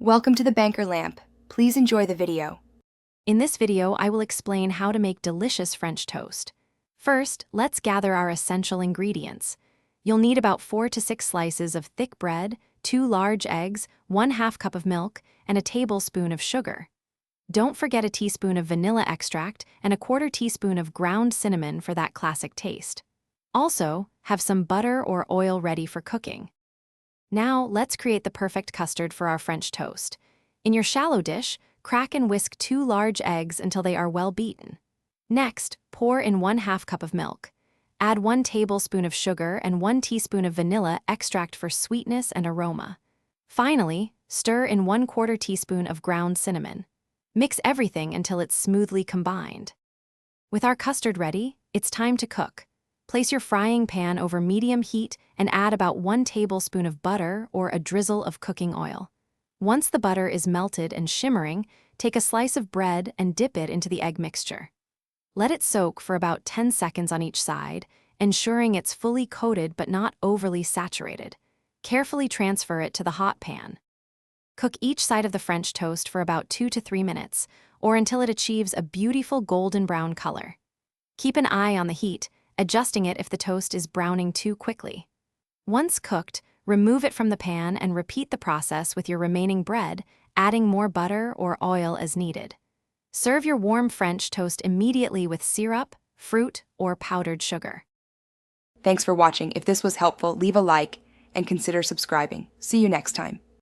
Welcome to the Banker Lamp. Please enjoy the video. In this video, I will explain how to make delicious French toast. First, let's gather our essential ingredients. You'll need about 4 to 6 slices of thick bread, 2 large eggs, 1/2 cup of milk, and a tablespoon of sugar. Don't forget a teaspoon of vanilla extract and a 1/4 teaspoon of ground cinnamon for that classic taste. Also, have some butter or oil ready for cooking. Now, let's create the perfect custard for our French toast. In your shallow dish, crack and whisk 2 large eggs until they are well beaten. Next, pour in 1/2 cup of milk. Add 1 tablespoon of sugar and 1 teaspoon of vanilla extract for sweetness and aroma. Finally, stir in 1/4 teaspoon of ground cinnamon. Mix everything until it's smoothly combined. With our custard ready, it's time to cook. Place your frying pan over medium heat and add about 1 tablespoon of butter or a drizzle of cooking oil. Once the butter is melted and shimmering, take a slice of bread and dip it into the egg mixture. Let it soak for about 10 seconds on each side, ensuring it's fully coated but not overly saturated. Carefully transfer it to the hot pan. Cook each side of the French toast for about 2 to 3 minutes, or until it achieves a beautiful golden brown color. Keep an eye on the heat, adjusting it if the toast is browning too quickly. Once cooked, remove it from the pan and repeat the process with your remaining bread, adding more butter or oil as needed. Serve your warm French toast immediately with syrup, fruit, or powdered sugar. Thanks for watching. If this was helpful, leave a like and consider subscribing. See you next time.